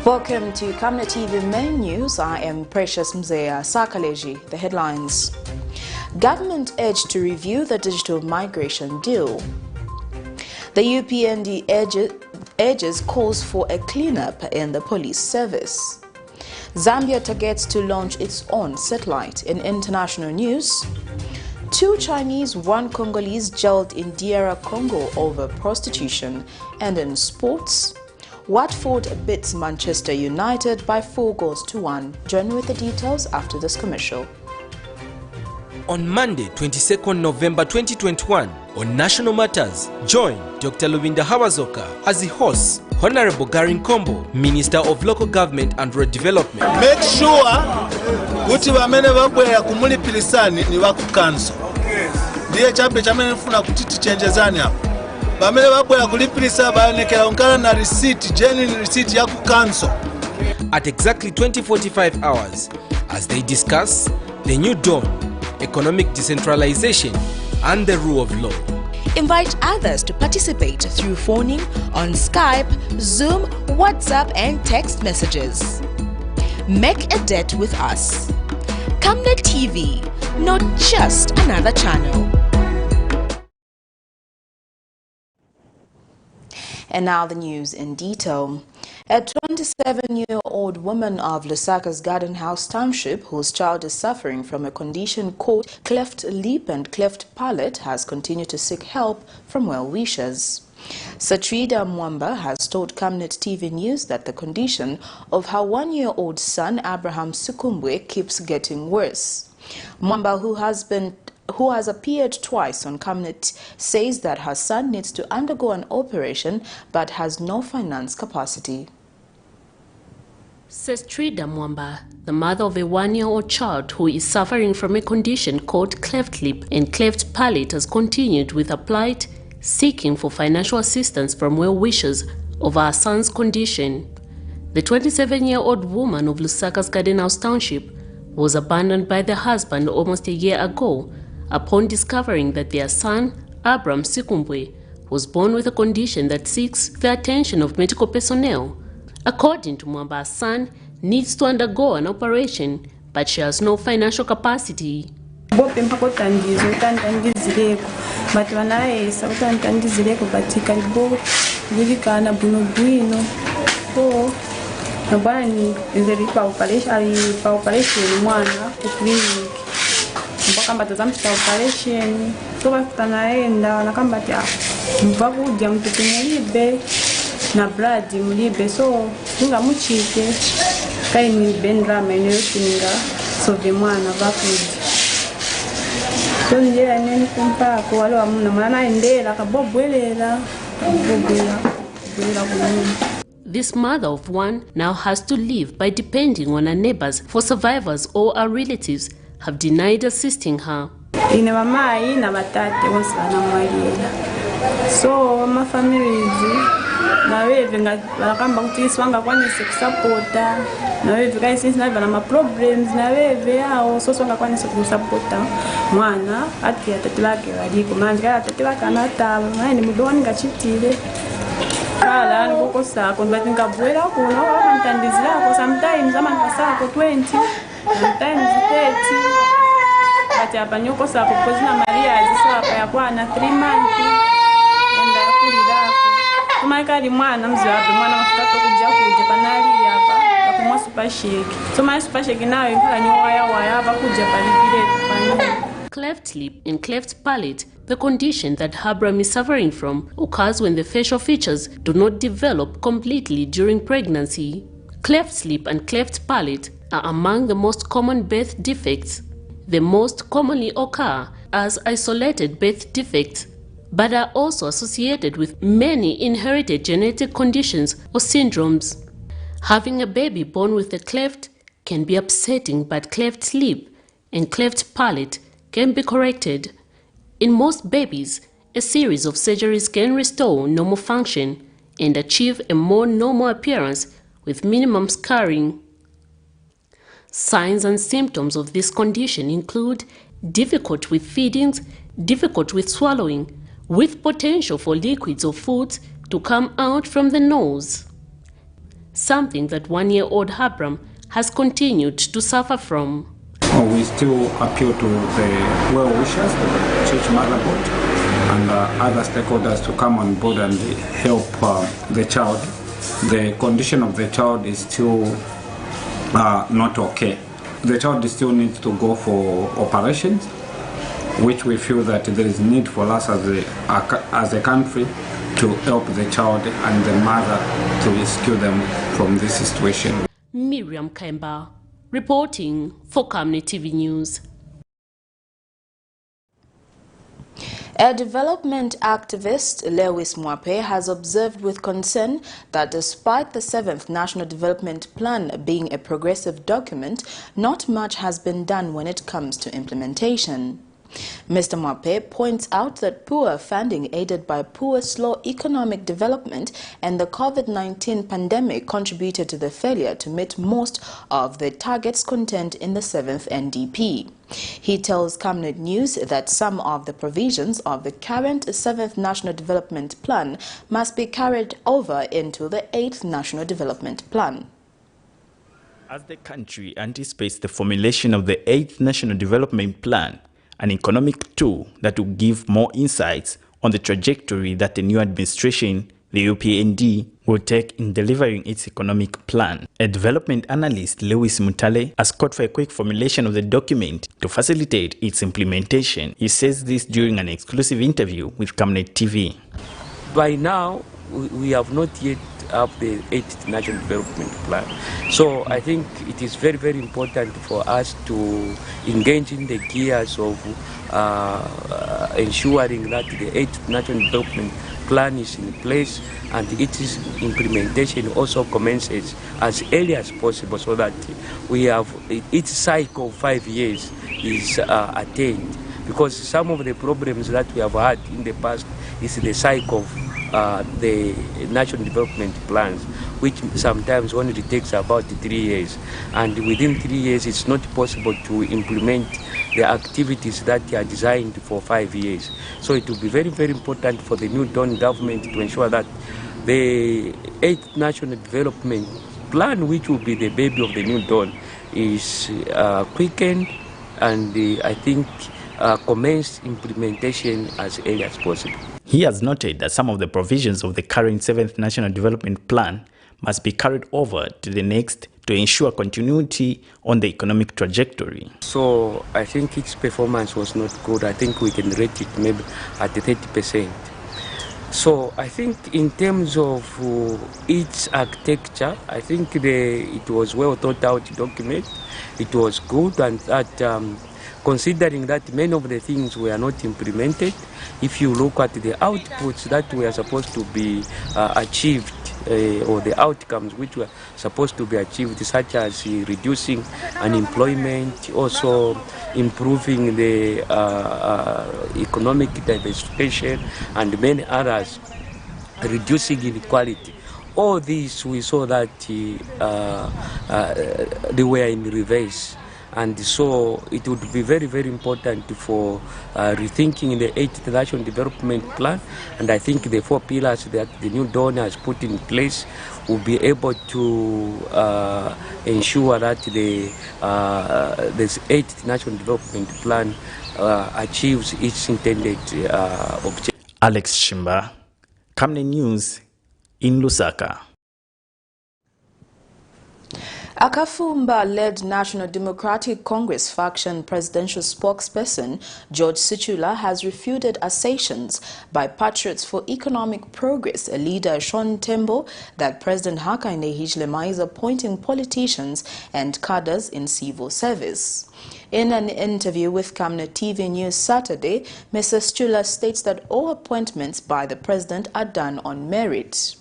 Welcome to Camnet TV Main News. I am Precious Mzea Sakaleji. The headlines. Government urged to review the digital migration deal. The UPND urges calls for a cleanup in the police service. Zambia targets to launch its own satellite. In international news, 2 Chinese, 1 Congolese jailed in DR Congo over prostitution. And in sports, Watford beats Manchester United by 4-1. Join me with the details after this commercial. On Monday, 22nd November 2021, on National Matters, join Dr. Luvinda Hawazoka as he hosts Honorable Garin Kombo, Minister of Local Government and Rural Development. Make sure kuti vamene vabwera kumulipirisani ni vakukanso. Ndiye chambe chamene nifuna kuti tichenjezani hapo. Vamene vabwera kulipirisa baonekera unkala na receipt, genuine receipt ya kukanso. At exactly 20:45 hours, as they discuss the new dawn, economic decentralization, and the rule of law. Invite others to participate through phoning on Skype, Zoom, WhatsApp, and text messages. Make a date with us. Camnet TV, not just another channel. And now the news in detail. A 27-year-old woman of Lusaka's Garden House Township, whose child is suffering from a condition called cleft lip and cleft palate, has continued to seek help from well-wishers. Satrida Mwamba has told Camnet TV News that the condition of her 1-year-old son, Abraham Sukumbwe, keeps getting worse. Mwamba, who has appeared twice on Camnet, says that her son needs to undergo an operation but has no finance capacity. Says Trida Mwamba, the mother of a 1-year-old child who is suffering from a condition called cleft lip and cleft palate, has continued with her plight, seeking for financial assistance from well-wishers over her son's condition. The 27-year-old woman of Lusaka's Garden House Township was abandoned by the husband almost a year ago upon discovering that their son, Abraham Sukumbwe, was born with a condition that seeks the attention of medical personnel. According to Mwamba's son, needs to undergo an operation, but she has no financial capacity. Kamba tazamshita operation so bakutanaenda nakamba ati mvakuja mtutu mulibe na blood mulibe so singamuchike kai ni bendrama inoyotinga sove mwana vakuja so njera nene kumpako wale wamuna mwana endela kabobwelela kumuni. This mother of 1 now has to live by depending on her neighbors, for survivors or her relatives have denied assisting her. Ine mamai na batate wonse banamwalira. So my families na wewe ngakamba kuti swanga kwanise kusupporta na wewe kai since na bana problems na wewe hao so swanga kwanise kusupporta mwana ati atati lake waliko manje atati bakana taba mani mudoni ngachitire kala ngoko sako ngati ngabwera kuno wakantandizira ko sometimes amantasa ko 20 sometimes 30 ati apanyoko sako kozina Maria aziswa ya kwana 3 months enda kulirako kumakali mwana mzabe mwana mafuta kuja panali hapa akumwa super shake so my super shake nawe mpaka nyoya bakuja palipile. Cleft lip and cleft palate, the condition that Abraham is suffering from, occurs when the facial features do not develop completely during pregnancy. Cleft lip and cleft palate are among the most common birth defects. They most commonly occur as isolated birth defects, but are also associated with many inherited genetic conditions or syndromes. Having a baby born with a cleft can be upsetting, but cleft lip and cleft palate can be corrected. In most babies, a series of surgeries can restore normal function and achieve a more normal appearance with minimum scarring. Signs and symptoms of this condition include difficulty with feedings, difficulty with swallowing, with potential for liquids or foods to come out from the nose. something that one-year-old Habram has continued to suffer from. We still appeal to the well-wishers, the church motherboard, and other stakeholders to come on board and help the child. The condition of the child is still not okay. The child still needs to go for operations, which we feel that there is need for us as a country to help the child and the mother to rescue them from this situation. Miriam Kemba, reporting for Camnet TV News. A development activist, Lewis Mwape, has observed with concern that despite the 7th National Development Plan being a progressive document, not much has been done when it comes to implementation. Mr. Mwape points out that poor funding aided by poor, slow economic development and the COVID-19 pandemic contributed to the failure to meet most of the targets contained in the 7th NDP. He tells Camnet News that some of the provisions of the current 7th National Development Plan must be carried over into the 8th National Development Plan. As the country anticipates the formulation of the 8th National Development Plan, an economic tool that will give more insights on the trajectory that the new administration, the UPND, will take in delivering its economic plan. A development analyst, Lewis Mutale, has called for a quick formulation of the document to facilitate its implementation. He says this during an exclusive interview with Camnet TV. By now, we have not yet have the 8th National Development Plan. So I think it is very, very important for us to engage in the gears of ensuring that the 8th National Development Plan is in place and its implementation also commences as early as possible so that we have its cycle of 5 years is attained. Because some of the problems that we have had in the past is the cycle of the national development plans, which sometimes only takes about 3 years. And within 3 years, it's not possible to implement the activities that are designed for 5 years. So it will be very, very important for the new Dawn government to ensure that the 8th National Development Plan, which will be the baby of the new Dawn, is quickened and I think commence implementation as early as possible. He has noted that some of the provisions of the current 7th National Development Plan must be carried over to the next to ensure continuity on the economic trajectory. So I think its performance was not good. I think we can rate it maybe at 30%. So I think in terms of its architecture, I think it was well thought out document. It was good, and that considering that many of the things were not implemented, if you look at the outputs that were supposed to be achieved, or the outcomes which were supposed to be achieved, such as reducing unemployment, also improving the economic diversification, and many others, reducing inequality. All these we saw that they were in reverse. And so it would be very, very important for rethinking the 8th National Development Plan. And I think the 4 pillars that the new Dawn has put in place will be able to ensure that this 8th National Development Plan achieves its intended objective. Alex Shimba, Camnet News in Lusaka. A Kafumba-led National Democratic Congress faction presidential spokesperson George Sichula has refuted assertions by Patriots for Economic Progress leader Sean Tembo that President Hakainde Hichilema is appointing politicians and cadres in civil service. In an interview with Camnet TV News Saturday, Mr. Sichula states that all appointments by the president are done on merit.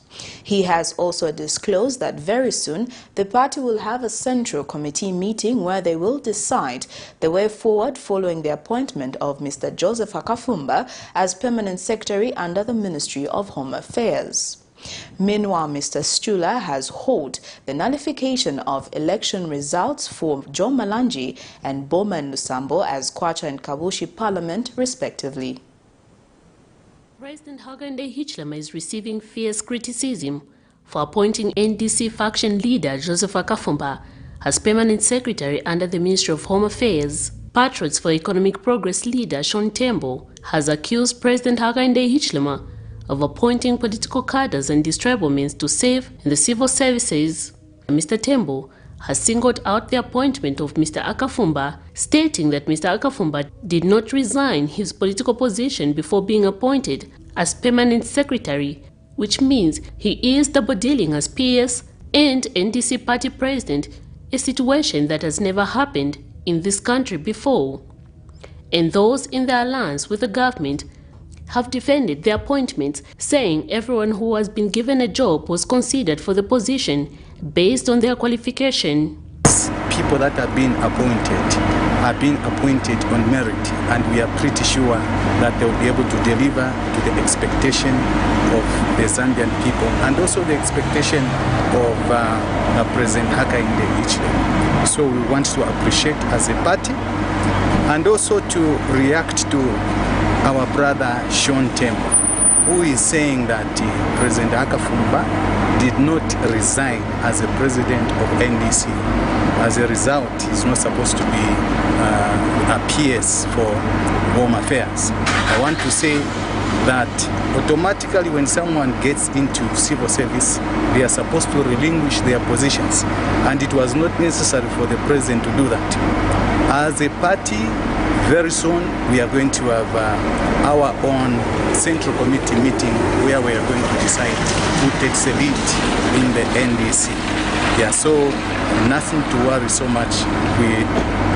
He has also disclosed that very soon the party will have a central committee meeting where they will decide the way forward following the appointment of Mr. Joseph Akafumba as permanent secretary under the Ministry of Home Affairs. Meanwhile, Mr. Sichula has hailed the nullification of election results for John Malanji and Bowman Lusambo as Kwacha and Kabushi Parliament, respectively. President Hakainde Hichilema is receiving fierce criticism for appointing NDC faction leader Joseph Akafumba as permanent secretary under the Ministry of Home Affairs. Patriots for Economic Progress leader Sean Tembo has accused President Hakainde Hichilema of appointing political cadres and these tribal means to serve in the civil services. Mr. Tembo has singled out the appointment of Mr. Akafumba, stating that Mr. Akafumba did not resign his political position before being appointed as permanent secretary, which means he is double-dealing as PS and NDC party president, a situation that has never happened in this country before. And those in the alliance with the government have defended the appointments, saying everyone who has been given a job was considered for the position based on their qualification. People that have been appointed on merit, and we are pretty sure that they will be able to deliver to the expectation of the Zambian people and also the expectation of President Hakainde Hichilema. So we want to appreciate as a party and also to react to our brother Sean Tembo, who is saying that President Akafumba did not resign as a president of NDC. As a result, he's not supposed to be a PS for Home Affairs. I want to say that automatically when someone gets into civil service, they are supposed to relinquish their positions, and it was not necessary for the president to do that. As a party, very soon we are going to have our own central committee meeting where we are going to decide who takes a lead in the NDC. Yeah, so nothing to worry so much. We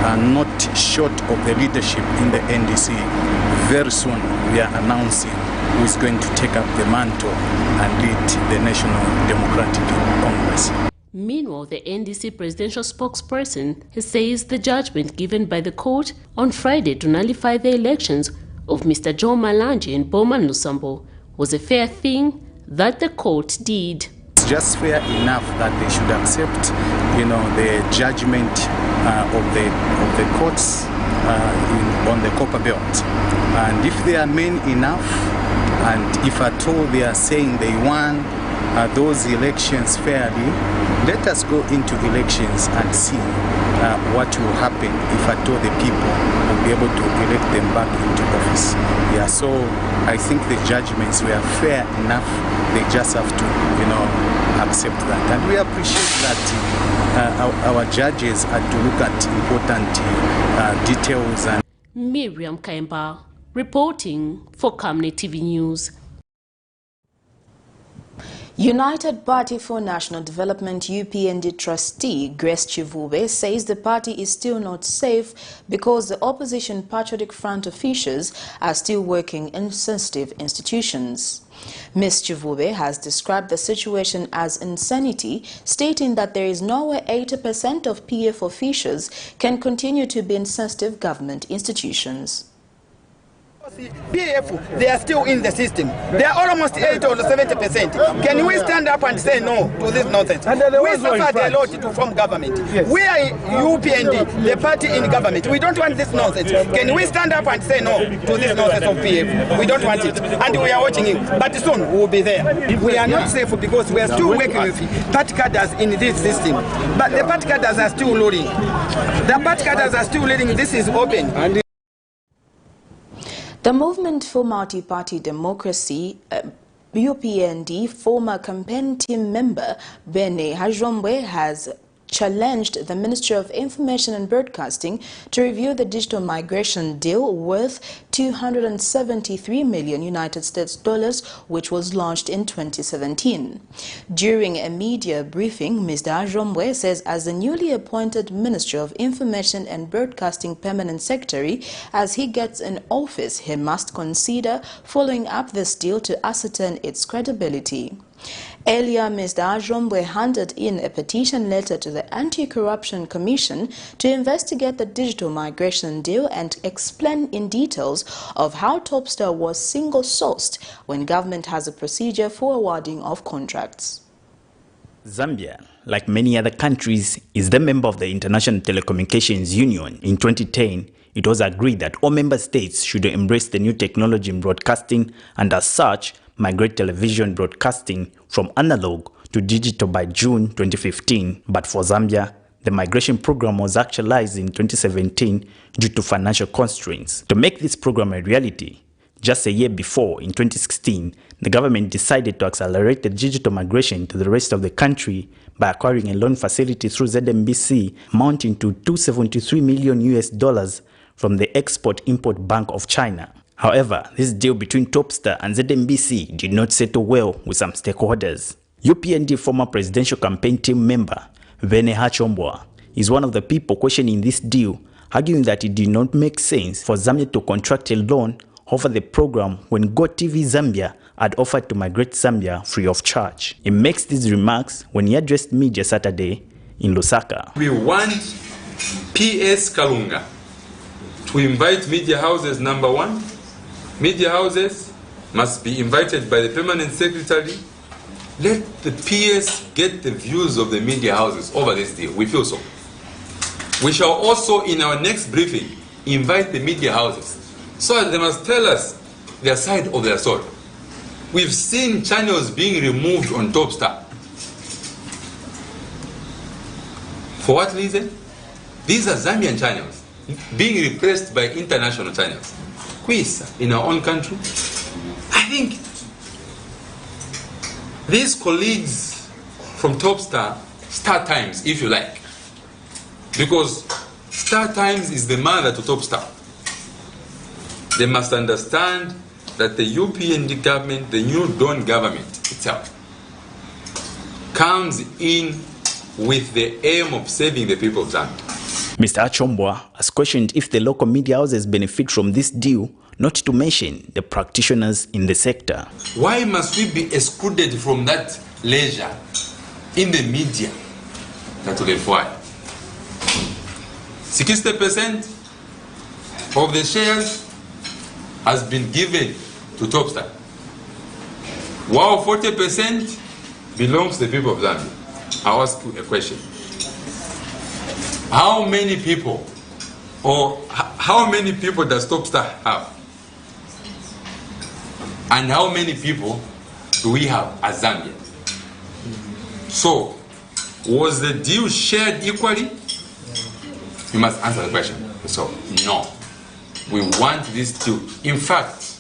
are not short of the leadership in the NDC. Very soon we are announcing who is going to take up the mantle and lead the National Democratic Congress. Meanwhile, the NDC presidential spokesperson says the judgment given by the court on Friday to nullify the elections of Mr. John Malanje and Bowman Lusambo was a fair thing that the court did. It's just fair enough that they should accept, the judgment of the courts on the Copper Belt. And if they are men enough, and if at all they are saying they won those elections fairly, let us go into elections and see what will happen if at all the people will be able to elect them back into office. Yeah, so I think the judgments were fair enough. They just have to, accept that. And we appreciate that our judges had to look at important details. And Miriam Kaimba reporting for Camnet TV News. United Party for National Development UPND trustee Grace Chivube says the party is still not safe because the opposition Patriotic Front officials are still working in sensitive institutions. Ms. Chivube has described the situation as insanity, stating that there is no way 80% of PF officials can continue to be in sensitive government institutions. PF, they are still in the system. They are almost 80 or 70%. Can we stand up and say no to this nonsense? We suffered a lot to form government. Yes. We are UPND, the party in government. We don't want this nonsense. Can we stand up and say no to this nonsense of PF? We don't want it. And we are watching it. But soon we will be there. We are not safe because we are still working with party cadres in this system. But the party cadres are still loading. The party cadres are still leading. This is open. The Movement for Multi-Party Democracy, UPND, former campaign team member Bene Hajombe has challenged the Ministry of Information and Broadcasting to review the digital migration deal worth $273 million United States dollars, which was launched in 2017. During a media briefing, Mr. Ajombe says as the newly appointed Ministry of Information and Broadcasting Permanent Secretary, as he gets in office, he must consider following up this deal to ascertain its credibility. Earlier, Mr. Ajombe handed in a petition letter to the Anti-Corruption Commission to investigate the digital migration deal and explain in details of how Topstar was single-sourced when government has a procedure for awarding of contracts. Zambia, like many other countries, is the member of the International Telecommunications Union. In 2010, it was agreed that all member states should embrace the new technology in broadcasting and as such, migrate television broadcasting from analog to digital by June 2015, but for Zambia, the migration program was actualized in 2017 due to financial constraints. To make this program a reality, just a year before, in 2016, the government decided to accelerate the digital migration to the rest of the country by acquiring a loan facility through ZMBC amounting to $273 million from the Export-Import Bank of China. However, this deal between Topstar and ZMBC did not settle well with some stakeholders. UPND former presidential campaign team member Vene Hachombwa is one of the people questioning this deal, arguing that it did not make sense for Zambia to contract a loan over the program when GoTV Zambia had offered to migrate Zambia free of charge. He makes these remarks when he addressed media Saturday in Lusaka. We want PS Kalunga to invite media houses, number one. Media houses must be invited by the permanent secretary. Let the PS get the views of the media houses over this deal. We feel so. We shall also, in our next briefing, invite the media houses so that they must tell us their side of their story. We've seen channels being removed on Topstar. For what reason? These are Zambian channels being replaced by international channels. Quiz in our own country. I think these colleagues from Topstar, Star Times, if you like, because Star Times is the mother to Topstar. They must understand that the UPND government, the new Dawn government itself, comes in with the aim of saving the people of Zambia. Mr. Achombwa has questioned if the local media houses benefit from this deal, not to mention the practitioners in the sector. Why must we be excluded from that leisure in the media that will acquire? 60% of the shares has been given to Topstar, while 40% belongs to the people of Zambia. I'll ask you a question. How many people, or how many people does Topstar have? And how many people do we have as Zambia? So, was the deal shared equally? You must answer the question. So, no. We want this deal. In fact,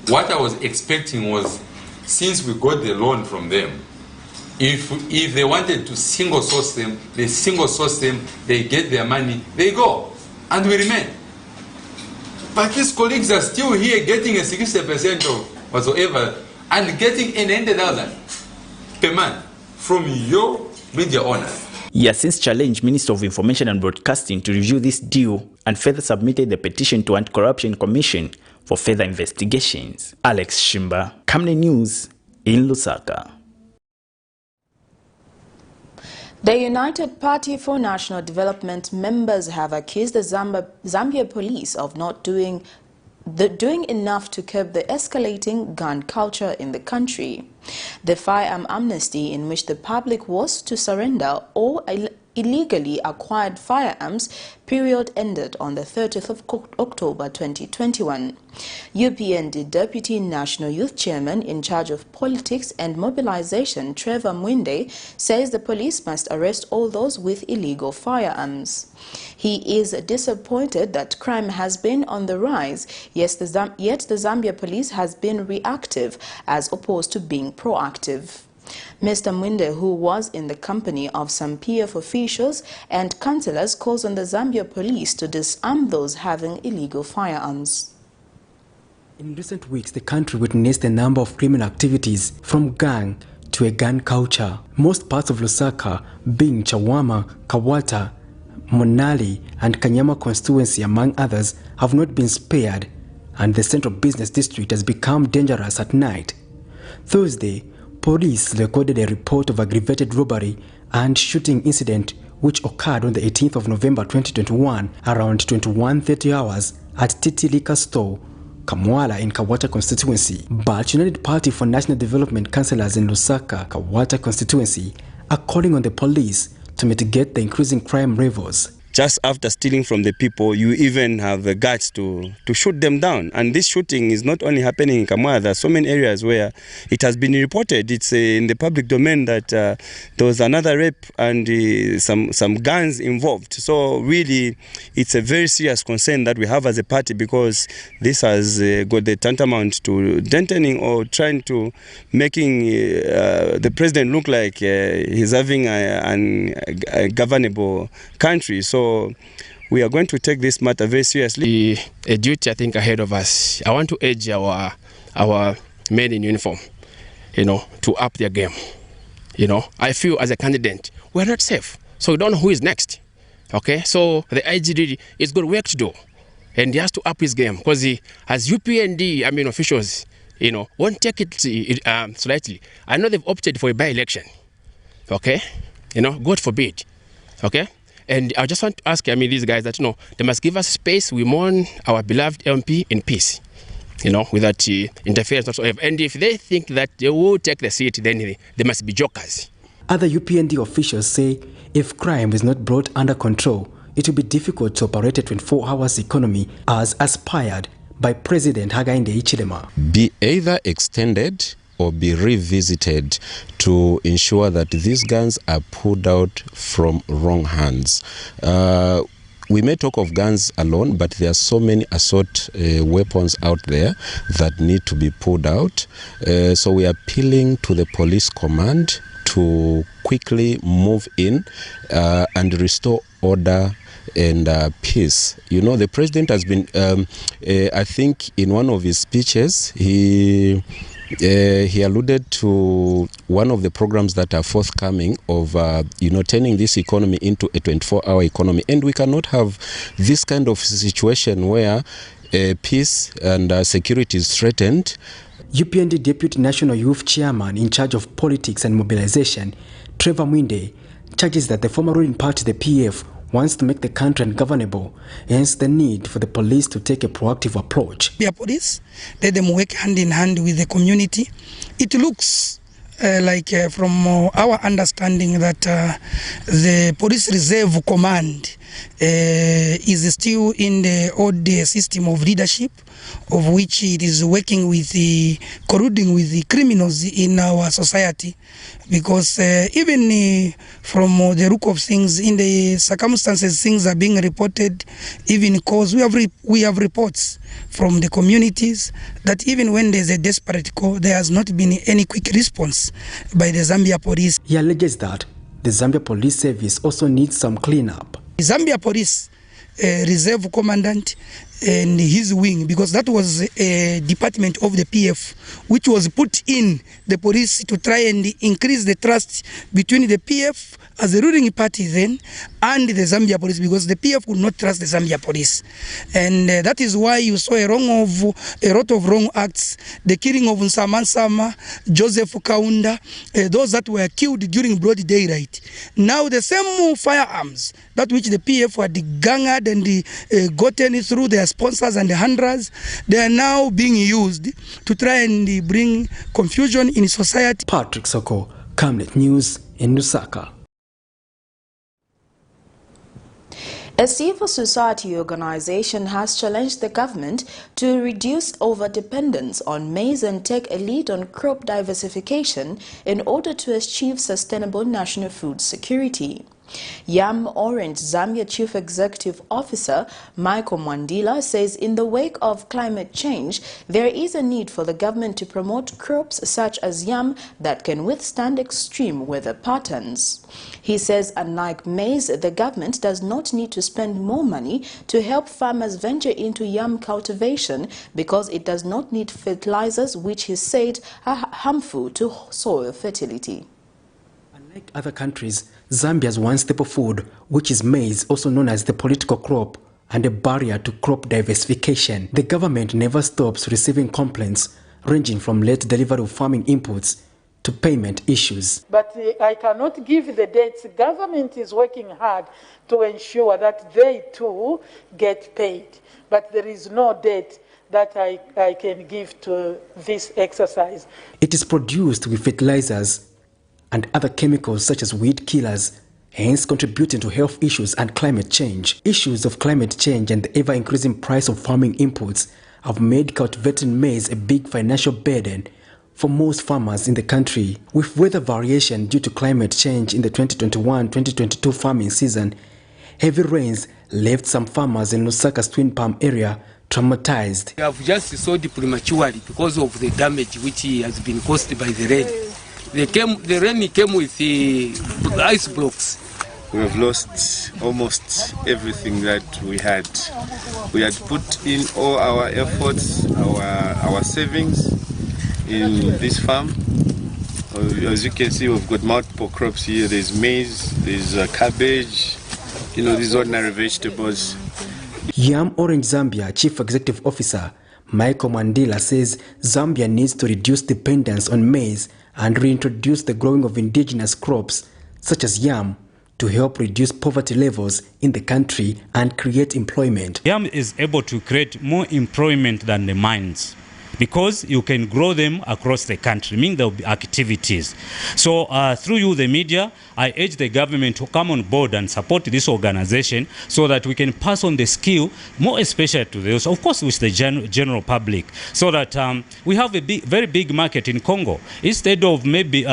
what I was expecting was, since we got the loan from them, if they wanted to single source them, they single source them, they get their money, they go, and we remain. But these colleagues are still here getting a 60% of whatsoever and getting an 100,000 per month from your media owners. He has since challenged Minister of Information and Broadcasting to review this deal and further submitted the petition to Anti-Corruption Commission for further investigations. Alex Shimba, Camnet News in Lusaka. The United Party for National Development members have accused the Zambia police of not doing enough to curb the escalating gun culture in the country. The firearm amnesty, in which the public was to surrender all illegally acquired firearms period, ended on the 30th of October 2021. UPND Deputy National Youth Chairman in charge of politics and mobilization, Trevor Mwinde, says the police must arrest all those with illegal firearms. He is disappointed that crime has been on the rise, yet the Zambia police has been reactive as opposed to being proactive. Mr. Mwinde, who was in the company of some PF officials and councillors, calls on the Zambia police to disarm those having illegal firearms. In recent weeks, the country witnessed a number of criminal activities, from gang to a gun culture. Most parts of Lusaka, being Chawama, Kawata, Monali and Kanyama constituency, among others, have not been spared, and the central business district has become dangerous at night. Thursday, police recorded a report of aggravated robbery and shooting incident which occurred on the 18th of November 2021 around 21:30 hours at Titi Liquor Store, Kamwala in Kawata constituency. But United Party for National Development councillors in Lusaka, Kawata constituency are calling on the police to mitigate the increasing crime levels. just after stealing from the people, you even have the guts to shoot them down. And this shooting is not only happening in Kamwa, there are so many areas where it has been reported. It's in the public domain that there was another rape and some guns involved. So really, it's a very serious concern that we have as a party, because this has got the tantamount to denting or trying to making the president look like he's having a governable country. So we are going to take this matter very seriously. A duty, I think, ahead of us. I want to urge our men in uniform, to up their game. I feel as a candidate, we're not safe. So we don't know who is next. Okay, so the IGD is got work to do, and he has to up his game, because as UPND, officials, won't take it slightly. I know they've opted for a by-election. Okay, God forbid. Okay, and I just want to ask, these guys that, they must give us space. We mourn our beloved MP in peace, without interference whatsoever. And if they think that they will take the seat, then they must be jokers. Other UPND officials say if crime is not brought under control, it will be difficult to operate a 24-hour economy as aspired by President Hakainde Hichilema. Be either extended or be revisited to ensure that these guns are pulled out from wrong hands. We may talk of guns alone, but there are so many assault weapons out there that need to be pulled out. So we are appealing to the police command to quickly move in and restore order and peace. The president has been, I think in one of his speeches, he alluded to one of the programs that are forthcoming of, turning this economy into a 24-hour economy. And we cannot have this kind of situation where peace and security is threatened. UPND Deputy National Youth Chairman in charge of politics and mobilization, Trevor Mwinde, charges that the former ruling party, the PF, wants to make the country ungovernable, hence the need for the police to take a proactive approach. The police, let them work hand in hand with the community. It looks like from our understanding that the Police Reserve Command is still in the old system of leadership, of which it is working with colluding with the criminals in our society, because even from the look of things, in the circumstances things are being reported, even because we have reports from the communities that even when there's a desperate call, there has not been any quick response by the Zambia police. He alleges that the Zambia Police Service also needs some cleanup. The Zambia Police Reserve Commandant and his wing, because that was a department of the PF which was put in the police to try and increase the trust between the PF as a ruling party then and the Zambia police, because the PF could not trust the Zambia police. And that is why you saw a lot of wrong acts, the killing of Nsamansama, Joseph Kaunda, those that were killed during broad daylight. Now the same firearms, that which the PF had garnered and gotten through their sponsors and the handlers, they are now being used to try and bring confusion in society. Patrick Soko, Camnet News in Lusaka. A civil society organization has challenged the government to reduce over-dependence on maize and take a lead on crop diversification in order to achieve sustainable national food security. Yam Orange Zambia Chief Executive Officer Michael Mwandila says in the wake of climate change, there is a need for the government to promote crops such as yam that can withstand extreme weather patterns. He says unlike maize, the government does not need to spend more money to help farmers venture into yam cultivation because it does not need fertilizers, which he said are harmful to soil fertility. Unlike other countries, Zambia's one staple food, which is maize, also known as the political crop, and a barrier to crop diversification. The government never stops receiving complaints ranging from late delivery of farming inputs to payment issues. But I cannot give the dates. The government is working hard to ensure that they too get paid. But there is no date that I can give to this exercise. It is produced with fertilizers and other chemicals such as weed killers hence contributing to health issues and climate change. Issues of climate change and the ever-increasing price of farming inputs have made cultivating maize a big financial burden for most farmers in the country. With weather variation due to climate change in the 2021-2022 farming season, heavy rains left some farmers in Lusaka's Twin Palm area traumatized. We have just sowed prematurely because of the damage which has been caused by the rain. The rain came with the ice blocks. We have lost almost everything that we had. We had put in all our efforts, our savings in this farm. As you can see, we've got multiple crops here. There's maize, there's cabbage, these ordinary vegetables. Yam Orange Zambia Chief Executive Officer Michael Mandila says Zambia needs to reduce dependence on maize and reintroduce the growing of indigenous crops such as yam to help reduce poverty levels in the country and create employment. Yam is able to create more employment than the mines, because you can grow them across the country, meaning there will be activities. So through you, the media, I urge the government to come on board and support this organization so that we can pass on the skill, more especially to those, of course, with the general public, so that we have a very big market in Congo. Instead of maybe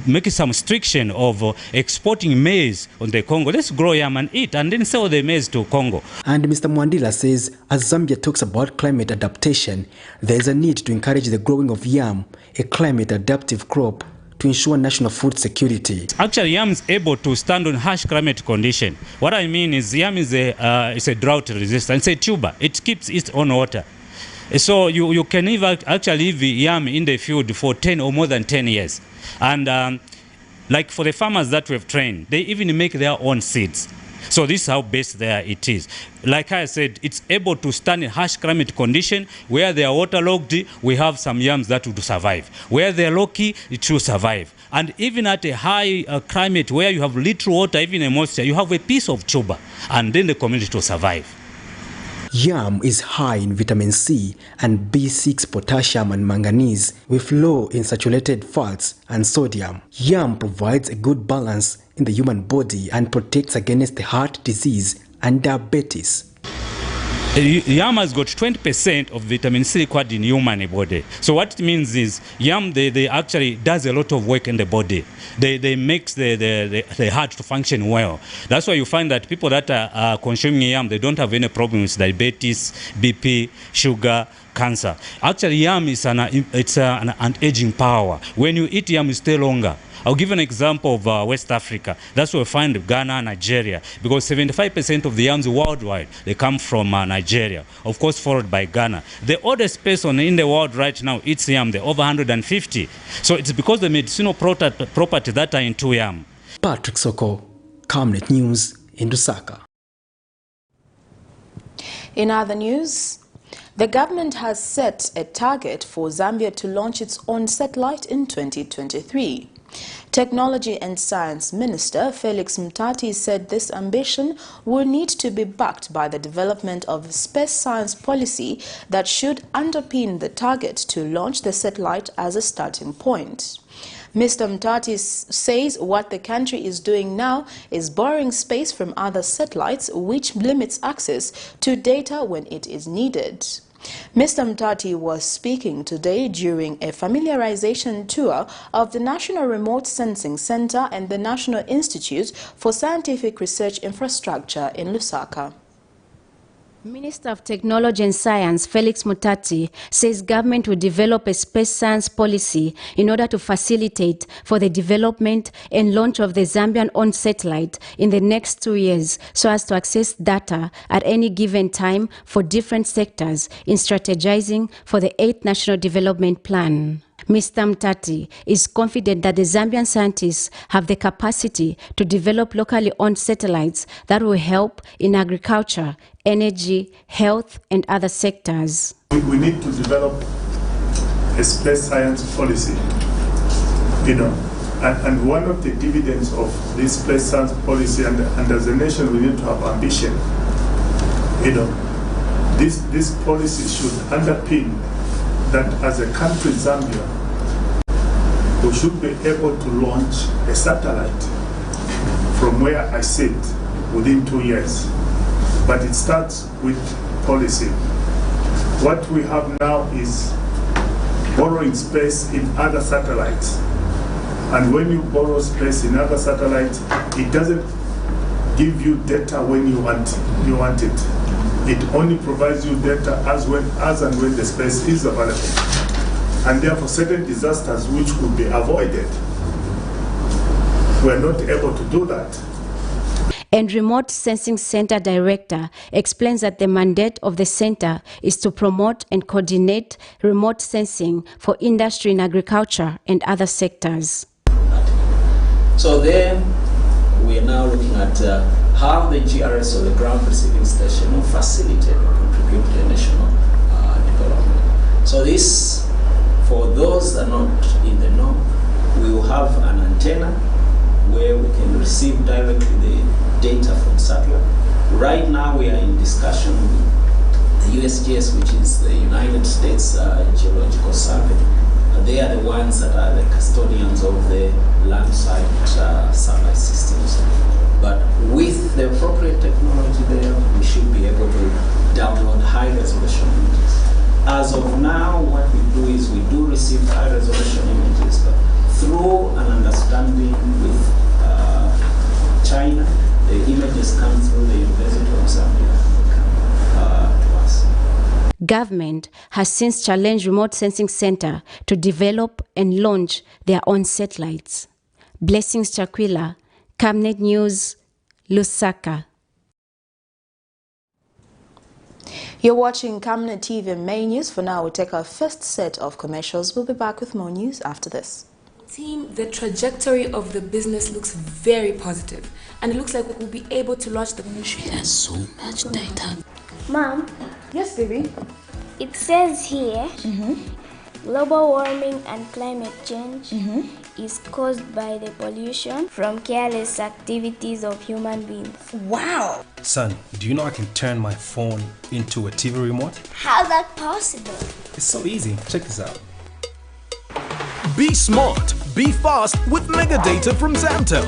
making some restriction of exporting maize on the Congo, let's grow yam and eat and then sell the maize to Congo. And Mr. Mwandila says, as Zambia talks about climate adaptation, there is a need to encourage the growing of yam, a climate-adaptive crop, to ensure national food security. Actually, yam is able to stand on harsh climate condition. What I mean is yam is a drought resistant. It's a tuber. It keeps its own water. So you can actually leave yam in the field for 10 or more than 10 years. And like for the farmers that we've trained, they even make their own seeds. So this is how best there it is. Like I said, it's able to stand in harsh climate condition. Where they are waterlogged, we have some yams that would survive. Where they are low-key, it will survive. And even at a high climate where you have little water, even a moisture, you have a piece of tuber, and then the community will survive. Yam is high in vitamin C and B6, potassium and manganese, with low in saturated fats and sodium. Yam provides a good balance in the human body and protects against the heart disease and diabetes. Yam has got 20% of vitamin C required in human body. So what it means is yam they actually does a lot of work in the body. They makes the heart to function well. That's why you find that people that are consuming yam, they don't have any problems with diabetes, BP, sugar, cancer. Actually, yam is an anti-aging power. When you eat yam, you stay longer. I'll give an example of West Africa. That's where we find Ghana, Nigeria, because 75% of the yams worldwide, they come from Nigeria, of course followed by Ghana. The oldest person in the world right now eats yam, they're over 150. So it's because the medicinal properties that are into yam. Patrick Soko, Camnet News in Lusaka. In other news, the government has set a target for Zambia to launch its own satellite in 2023. Technology and Science Minister Felix Mutati said this ambition will need to be backed by the development of a space science policy that should underpin the target to launch the satellite as a starting point. Mr. Mutati says what the country is doing now is borrowing space from other satellites, which limits access to data when it is needed. Mr. Mutati was speaking today during a familiarization tour of the National Remote Sensing Center and the National Institute for Scientific Research Infrastructure in Lusaka. Minister of Technology and Science Felix Mutati says government will develop a space science policy in order to facilitate for the development and launch of the Zambian-owned satellite in the next 2 years so as to access data at any given time for different sectors in strategizing for the 8th National Development Plan. Mr. Mutati is confident that the Zambian scientists have the capacity to develop locally owned satellites that will help in agriculture, energy, health, and other sectors. We need to develop a space science policy, and one of the dividends of this space science policy, and as a nation we need to have ambition, this policy should underpin that as a country, Zambia, we should be able to launch a satellite from where I sit within 2 years. But it starts with policy. What we have now is borrowing space in other satellites. And when you borrow space in other satellites, it doesn't give you data when you want it. It only provides you data as and when the space is available. And therefore certain disasters which could be avoided, we're not able to do that. And Remote Sensing Center Director explains that the mandate of the center is to promote and coordinate remote sensing for industry in agriculture and other sectors. So then we are now looking at how the GRS or the ground receiving station will facilitate or contribute to the national development. So this, for those that are not in the know, we will have an antenna where we can receive directly the data from satellite. Right now we are in discussion with the USGS, which is the United States Geological Survey. They are the ones that are the custodians of the landside satellite systems. But with the appropriate technology there, we should be able to download high-resolution images. As of now, what we do is we do receive high-resolution images, but through an understanding with China, the images come through the University of Zambia to us. Government has since challenged Remote Sensing Center to develop and launch their own satellites. Blessings Chakwila, Camnet News, Lusaka. You're watching Camnet TV Main News. For now, we'll take our first set of commercials. We'll be back with more news after this. Team, the trajectory of the business looks very positive, and it looks like we'll be able to launch the ministry. There's so much data. Mom? Yes, baby? It says here, global warming and climate change is caused by the pollution from careless activities of human beings. Wow! Son, do you know I can turn my phone into a TV remote? How's that possible? It's so easy. Check this out. Be smart, be fast with mega data from Zamtel.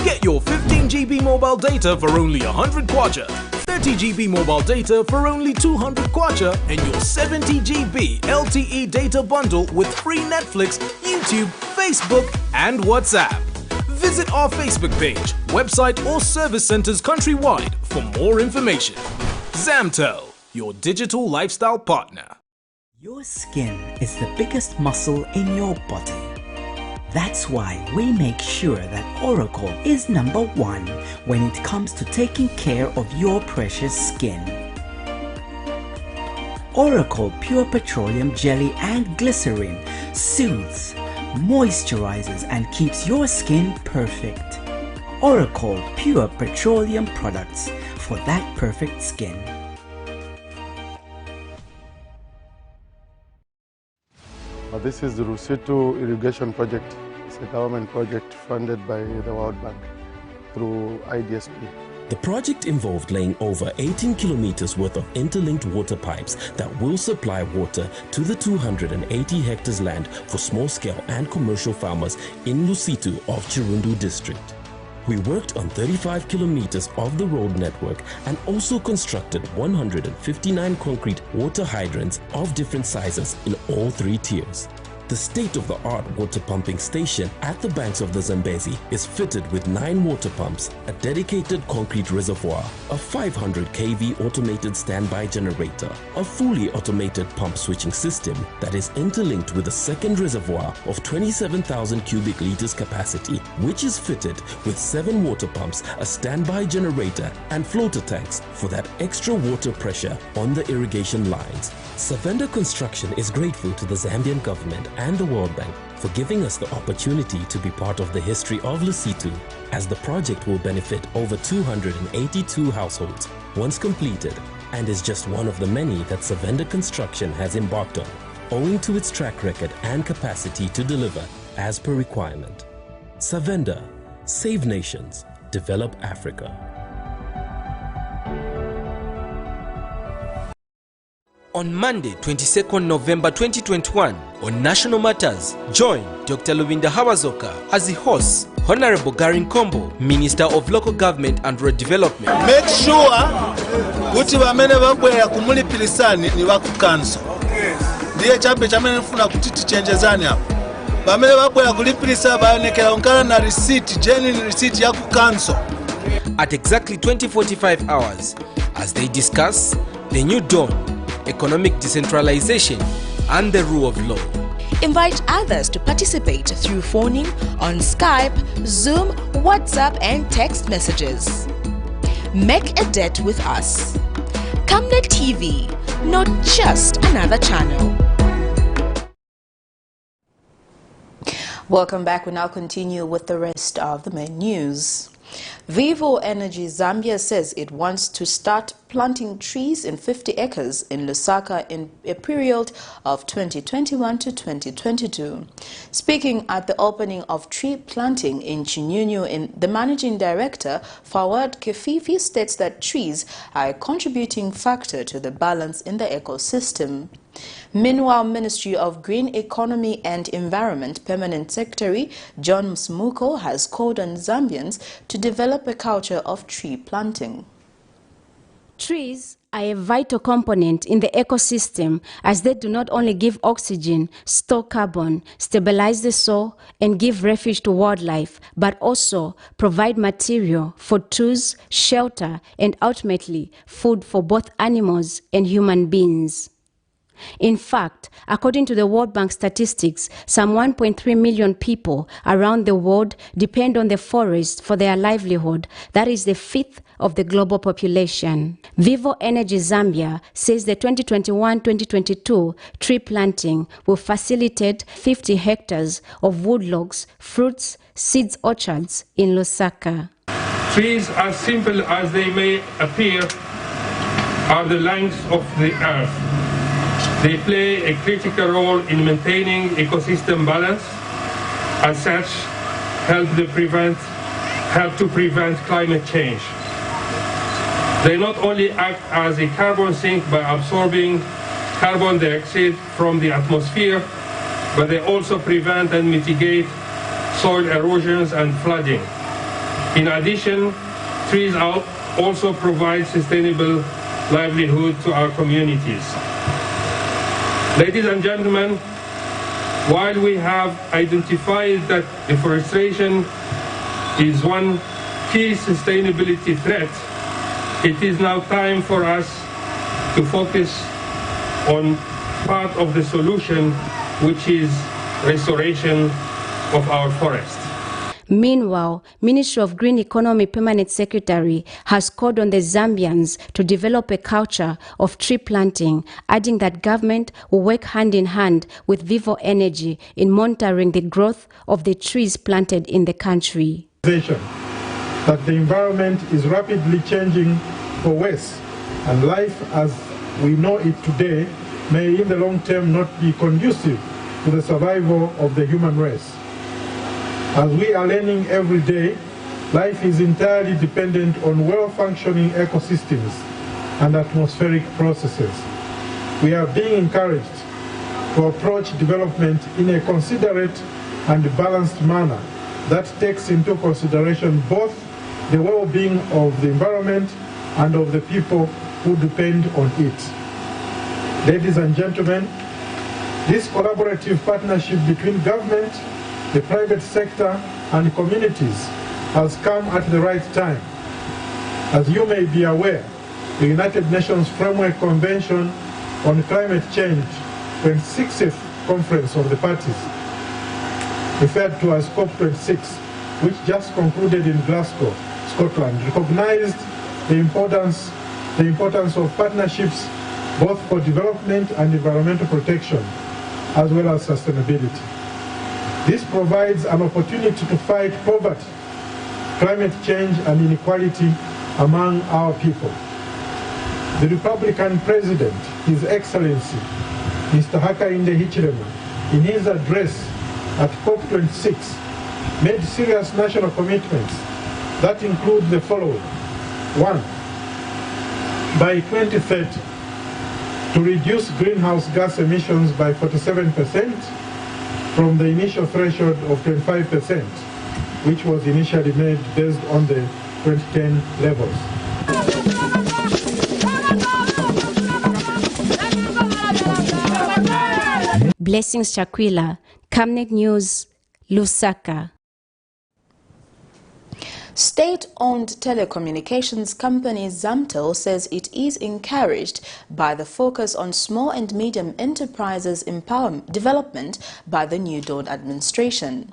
Get your 15 GB mobile data for only 100 kwacha, 30 GB mobile data for only 200 kwacha, and your 70 GB LTE data bundle with free Netflix, YouTube, Facebook, and WhatsApp. Visit our Facebook page, website, or service centers countrywide for more information. Zamtel, your digital lifestyle partner. Your skin is the biggest muscle in your body. That's why we make sure that Oracle is #1 when it comes to taking care of your precious skin. Oracle Pure Petroleum Jelly and Glycerin soothes, moisturizes, and keeps your skin perfect. Oracle Pure Petroleum products for that perfect skin. This is the Rusitu Irrigation Project. It's a government project funded by the World Bank through IDSP. The project involved laying over 18 kilometers worth of interlinked water pipes that will supply water to the 280 hectares land for small-scale and commercial farmers in Lusitu of Chirundu district. We worked on 35 kilometers of the road network and also constructed 159 concrete water hydrants of different sizes in all 3 tiers. The state-of-the-art water pumping station at the banks of the Zambezi is fitted with 9 water pumps, a dedicated concrete reservoir, a 500 kV automated standby generator, a fully automated pump switching system that is interlinked with a second reservoir of 27,000 cubic liters capacity, which is fitted with 7 water pumps, a standby generator, and floater tanks for that extra water pressure on the irrigation lines. Savenda Construction is grateful to the Zambian government and the World Bank for giving us the opportunity to be part of the history of Lusitu, as the project will benefit over 282 households once completed, and is just one of the many that Savenda Construction has embarked on, owing to its track record and capacity to deliver as per requirement. Savenda, save nations, develop Africa. On Monday, 22nd November 2021, on National Matters, join Dr. Lubinda Hawazoka as he hosts Honorable Garin Kombo, Minister of Local Government and Rural Development. Make sure kuti vamene vabwera kumulipirisani ni vakukanso. Ndiye chambe chamene nifuna kuti tichenjezani hapo. Vamene vabwera kulipirisa baonekera unkala na receipt, genuine receipt ya kukanso. At exactly 20:45 hours, as they discuss the new dawn, economic decentralization, and the rule of law. Invite others to participate through phoning on Skype, Zoom, WhatsApp, and text messages. Make a date with us. Camnet TV, not just another channel. Welcome back. We now continue with the rest of the main news. Vivo Energy Zambia says it wants to start planting trees in 50 acres in Lusaka in a period of 2021 to 2022. Speaking at the opening of tree planting in Chinyunyu, the managing director, Fawad Kefifi, states that trees are a contributing factor to the balance in the ecosystem. Meanwhile, Ministry of Green Economy and Environment Permanent Secretary John Msmuko has called on Zambians to develop a culture of tree planting. Trees are a vital component in the ecosystem as they do not only give oxygen, store carbon, stabilize the soil, and give refuge to wildlife, but also provide material for tools, shelter, and ultimately food for both animals and human beings. In fact, according to the World Bank statistics, some 1.3 million people around the world depend on the forest for their livelihood. That is the fifth of the global population. Vivo Energy Zambia says the 2021-2022 tree planting will facilitate 50 hectares of woodlogs, fruits, seeds orchards in Lusaka. Trees, as simple as they may appear, are the lungs of the earth. They play a critical role in maintaining ecosystem balance. As such, help to prevent climate change. They not only act as a carbon sink by absorbing carbon dioxide from the atmosphere, but they also prevent and mitigate soil erosions and flooding. In addition, trees also provide sustainable livelihood to our communities. Ladies and gentlemen, while we have identified that deforestation is one key sustainability threat, it is now time for us to focus on part of the solution, which is restoration of our forests. Meanwhile, Ministry of Green Economy Permanent Secretary has called on the Zambians to develop a culture of tree planting, adding that government will work hand in hand with Vivo Energy in monitoring the growth of the trees planted in the country. That the environment is rapidly changing for worse, and life as we know it today may in the long term not be conducive to the survival of the human race. As we are learning every day, life is entirely dependent on well-functioning ecosystems and atmospheric processes. We are being encouraged to approach development in a considerate and balanced manner that takes into consideration both the well-being of the environment and of the people who depend on it. Ladies and gentlemen, this collaborative partnership between government, the private sector and communities has come at the right time. As you may be aware, the United Nations Framework Convention on Climate Change, 26th Conference of the Parties, referred to as COP26, which just concluded in Glasgow, Scotland, recognized the importance of partnerships both for development and environmental protection, as well as sustainability. This provides an opportunity to fight poverty, climate change and inequality among our people. The Republican President, His Excellency, Mr. Hakainde Hichilema, in his address at COP26, made serious national commitments that include the following. 1. By 2030, to reduce greenhouse gas emissions by 47%, from the initial threshold of 25%. which was initially made based on the 2010 levels. Blessings Chakwila, Camnet News, Lusaka. State-owned telecommunications company ZAMTEL says it is encouraged by the focus on small and medium enterprises development by the New Dawn administration.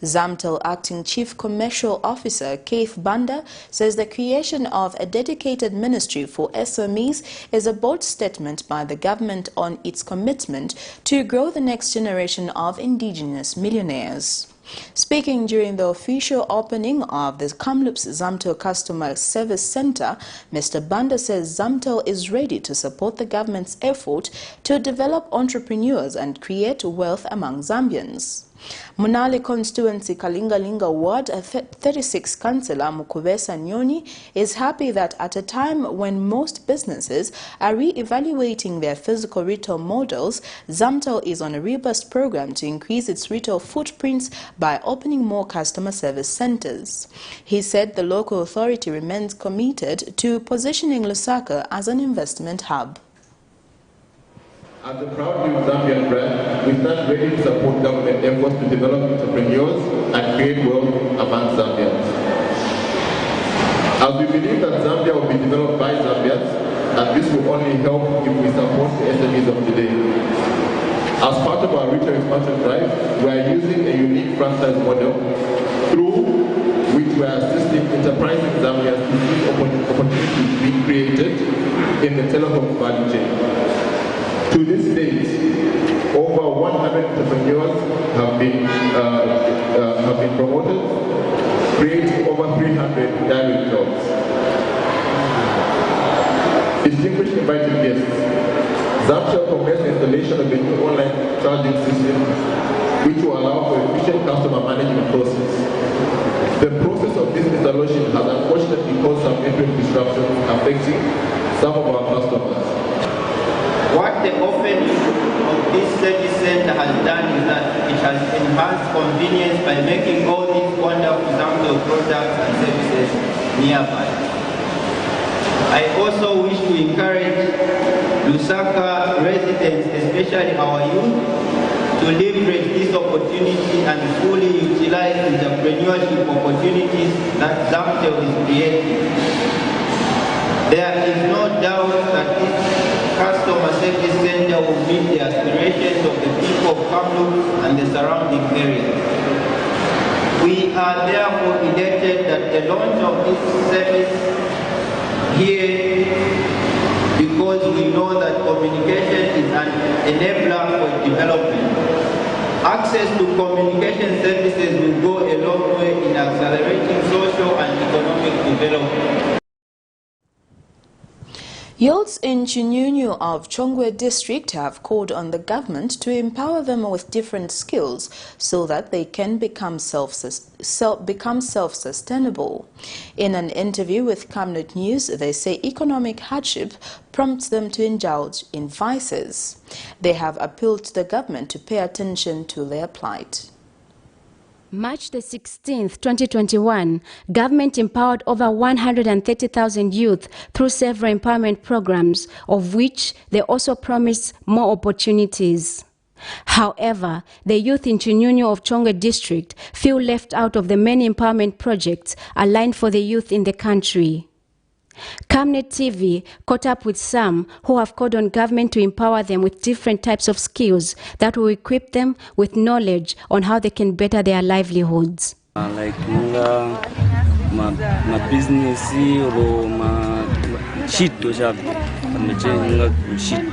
ZAMTEL Acting Chief Commercial Officer Keith Banda says the creation of a dedicated ministry for SMEs is a bold statement by the government on its commitment to grow the next generation of indigenous millionaires. Speaking during the official opening of the Kamloops ZAMTEL Customer Service Center, Mr. Banda says ZAMTEL is ready to support the government's effort to develop entrepreneurs and create wealth among Zambians. Munali Constituency Kalingalinga Ward 36 Councillor Mukubesa Nyoni is happy that at a time when most businesses are re-evaluating their physical retail models, ZAMTEL is on a robust program to increase its retail footprints by opening more customer service centers. He said the local authority remains committed to positioning Lusaka as an investment hub. As a proud new Zambian brand, we stand ready to support government efforts to develop entrepreneurs and create wealth among Zambians. As we believe that Zambia will be developed by Zambians, and this will only help if we support the SMEs of today. As part of our retail expansion drive, we are using a unique franchise model through which we are assisting enterprising Zambians to see opportunities being created in the telecom value chain. To this date, over 100 entrepreneurs have been promoted, creating over 300 direct jobs. Distinguished invited guests, ZAMTEL commenced the installation of a new online charging system which will allow for efficient customer management process. The process of this installation has unfortunately caused some network disruptions affecting some of our customers. What the opening of this service center has done is that it has enhanced convenience by making all these wonderful ZAMTEL products and services nearby. I also wish to encourage Lusaka residents, especially our youth, to leverage this opportunity and fully utilize entrepreneurship opportunities that ZAMTEL is creating. There is no doubt that this customer service center will meet the aspirations of the people of Kamloops and the surrounding areas. We are therefore elated that the launch of this service here, because we know that communication is an enabler for development. Access to communication services will go a long way in accelerating social and economic development. Youths in Chinyunyu of Chongwe district have called on the government to empower them with different skills so that they can become self-sustainable. In an interview with Camnet News, they say economic hardship prompts them to indulge in vices. They have appealed to the government to pay attention to their plight. March the 16th, 2021, government empowered over 130,000 youth through several empowerment programs, of which they also promised more opportunities. However, the youth in Chinyunyu of Chongwe district feel left out of the many empowerment projects aligned for the youth in the country. Camnet TV caught up with some who have called on government to empower them with different types of skills that will equip them with knowledge on how they can better their livelihoods. Like my business or my shit to job, shit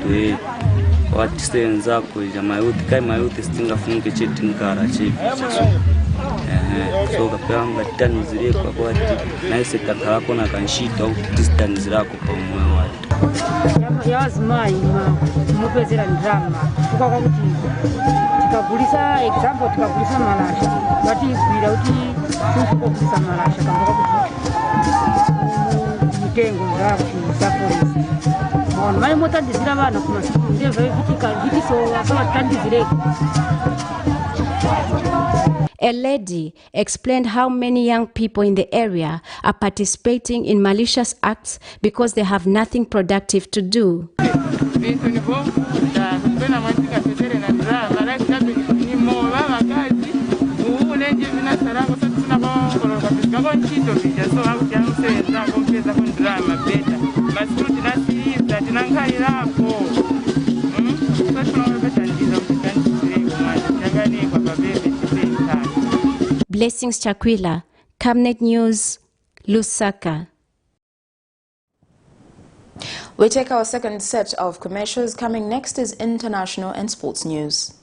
what stands up with my youth is thing of cheating car achieve. So the plan that done is real what nice that happen can sheet out distance rako pamoja. Yes, my mupezera drama. Tukagulisa example tukagulisa malasha. But without tukagulisa malasha kama mitengo zako za on my mota dizira bana kuma ndio vitika vitiso kama kandi zile. A lady explained how many young people in the area are participating in malicious acts because they have nothing productive to do. Blessings Chakwila, Camnet News, Lusaka. We take our second set of commercials. Coming next is international and sports news.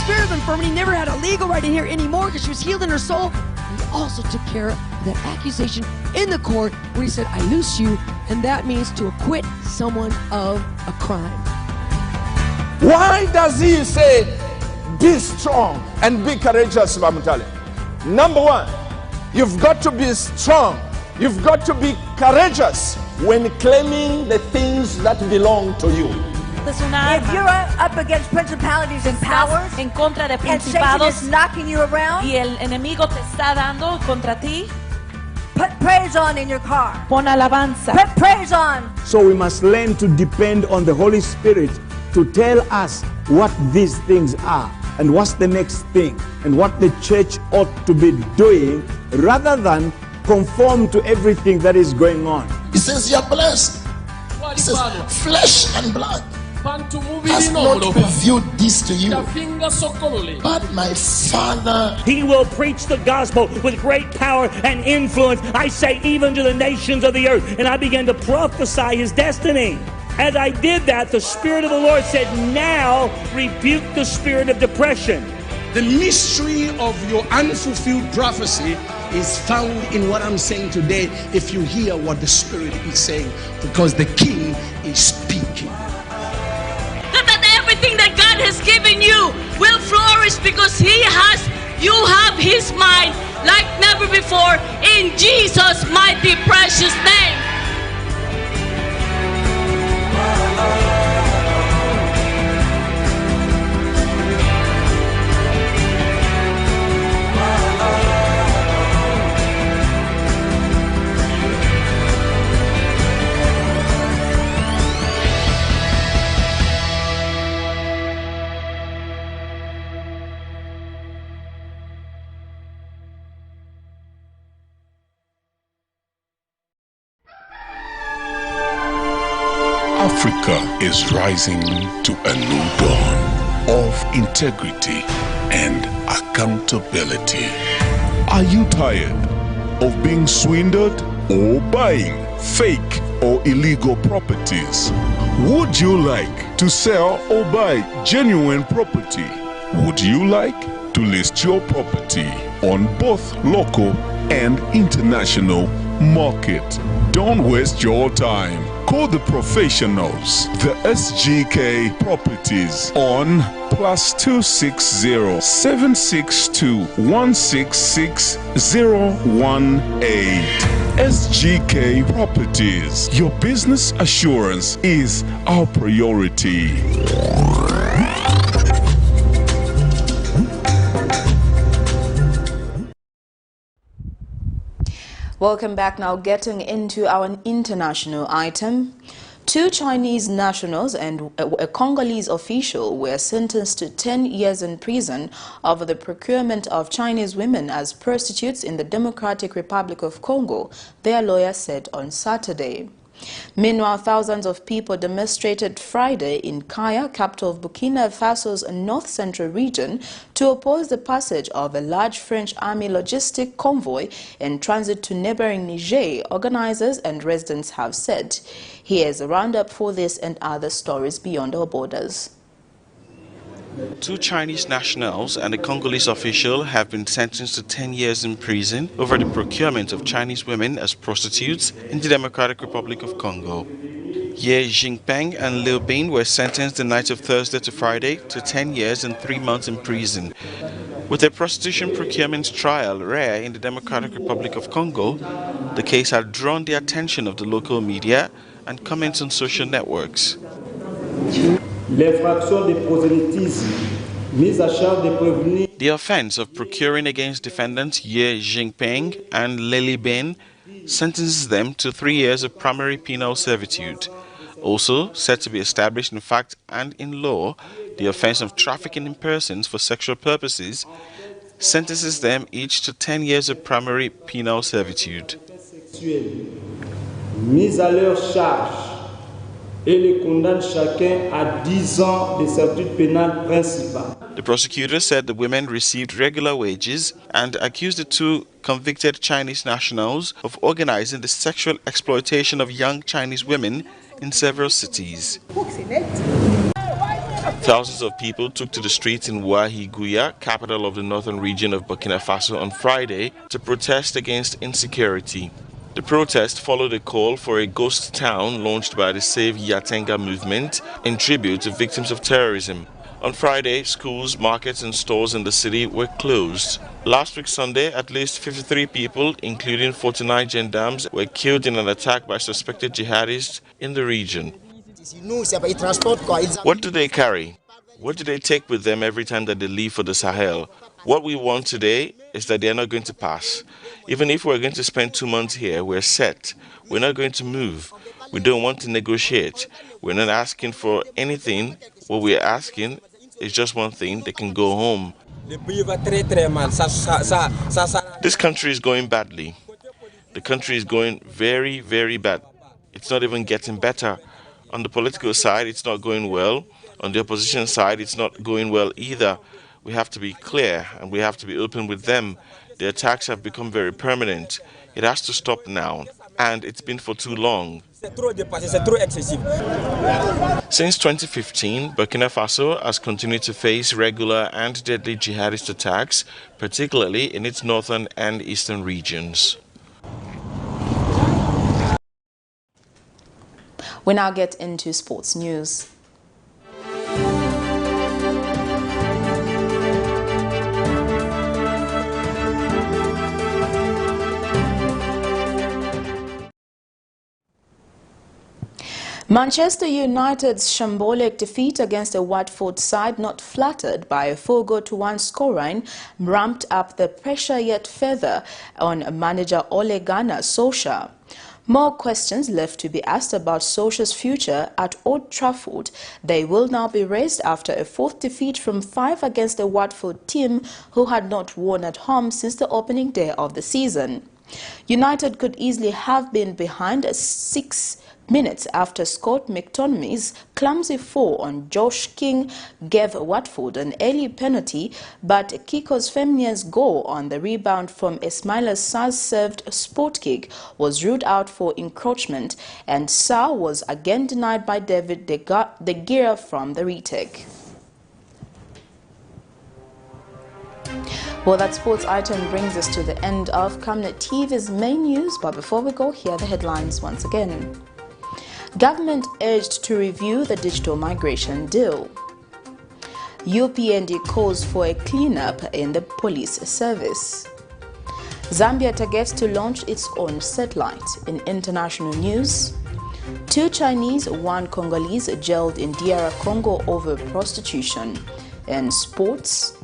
Spirit of infirmity never had a legal right in here anymore because she was healed in her soul. He also took care of that accusation in the court where he said, I loose you, and that means to acquit someone of a crime. Why does he say, be strong and be courageous, Bamutale? Number one, you've got to be strong. You've got to be courageous when claiming the things that belong to you. If you're up against principalities and powers, en contra de principados, and Satan is knocking you around, y el enemigo te está dando contra ti, put praise on in your car. Pon alabanza. Put praise on. So we must learn to depend on the Holy Spirit to tell us what these things are and what's the next thing and what the church ought to be doing rather than conform to everything that is going on. He says you're blessed. He says flesh and blood has not revealed this to you, but my Father. He will preach the gospel with great power and influence, I say, even to the nations of the earth. And I began to prophesy his destiny. As I did that, the Spirit of the Lord said, now rebuke the spirit of depression. The mystery of your unfulfilled prophecy is found in what I'm saying today, if you hear what the Spirit is saying, because the King is speaking. That everything that God has given you will flourish because you have his mind like never before, in Jesus' mighty precious name. Africa is rising to a new dawn of integrity and accountability. Are you tired of being swindled or buying fake or illegal properties? Would you like to sell or buy genuine property? Would you like to list your property on both local and international market? Don't waste your time. Call the professionals, the SGK Properties, on +260 762 166 018. SGK Properties. Your business assurance is our priority. Welcome back. Now getting into our international item. 2 Chinese nationals and a Congolese official were sentenced to 10 years in prison over the procurement of Chinese women as prostitutes in the Democratic Republic of Congo, their lawyer said on Saturday. Meanwhile, thousands of people demonstrated Friday in Kaya, capital of Burkina Faso's north-central region, to oppose the passage of a large French army logistic convoy in transit to neighboring Niger, organizers and residents have said. Here's a roundup for this and other stories beyond our borders. 2 Chinese nationals and a Congolese official have been sentenced to 10 years in prison over the procurement of Chinese women as prostitutes in the Democratic Republic of Congo. Ye Jingpeng and Liu Bin were sentenced the night of Thursday to Friday to 10 years and 3 months in prison. With a prostitution procurement trial rare in the Democratic Republic of Congo, the case had drawn the attention of the local media and comments on social networks. The offense of procuring against defendants Ye Jingpeng and Lili Bin sentences them to 3 years of primary penal servitude. Also said to be established in fact and in law, the offense of trafficking in persons for sexual purposes sentences them each to 10 years of primary penal servitude. Mise à leur charge et les condamne chacun à 10 ans de servitude pénale principale. The prosecutor said the women received regular wages and accused the 2 convicted Chinese nationals of organizing the sexual exploitation of young Chinese women in several cities. Thousands of people took to the streets in Ouahigouya, capital of the northern region of Burkina Faso, on Friday to protest against insecurity. The protest followed a call for a ghost town launched by the Save Yatenga movement in tribute to victims of terrorism. On Friday, schools, markets and stores in the city were closed. Last week Sunday, at least 53 people, including 49 gendarmes, were killed in an attack by suspected jihadists in the region. What do they carry? What do they take with them every time that they leave for the Sahel? What we want today is that they are not going to pass. Even if we're going to spend 2 months here, we're set. We're not going to move. We don't want to negotiate. We're not asking for anything. What we're asking is just one thing: they can go home. This country is going badly. The country is going very, very bad. It's not even getting better. On the political side, it's not going well. On the opposition side, it's not going well either. We have to be clear and we have to be open with them. The attacks have become very permanent. It has to stop now, and it's been for too long. Since 2015, Burkina Faso has continued to face regular and deadly jihadist attacks, particularly in its northern and eastern regions. We now get into sports news. Manchester United's shambolic defeat against a Watford side not flattered by a 4-1 scoreline ramped up the pressure yet further on manager Ole Gunnar Solskjaer. More questions left to be asked about Solskjaer's future at Old Trafford. They will now be raised after a 4th defeat from 5 against the Watford team, who had not won at home since the opening day of the season. United could easily have been behind 6 minutes after Scott McTominay's clumsy 4 on Josh King gave Watford an early penalty, but Kikos Femnia's goal on the rebound from Ismaila Sarr's served sport kick was ruled out for encroachment, and Sarr was again denied by David De Gea from the retake. Well, that sports item brings us to the end of Camnet TV's main news, but before we go, here are the headlines once again. Government urged to review the digital migration deal. UPND calls for a cleanup in the police service. Zambia targets to launch its own satellite. In international news, 2 Chinese, 1 Congolese jailed in DR Congo over prostitution. In sports,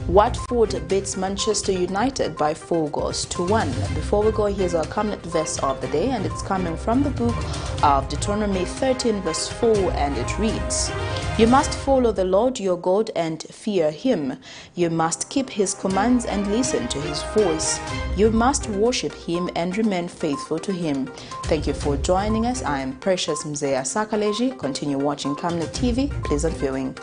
Watford beats Manchester United by 4-1. Before we go, here's our Camnet verse of the day, and it's coming from the book of Deuteronomy 13 verse 4, and it reads, "You must follow the Lord your God and fear him. You must keep his commands and listen to his voice. You must worship him and remain faithful to him." Thank you for joining us. I am Precious Mzea Sakaleji. Continue watching Camnet TV. Pleasant viewing.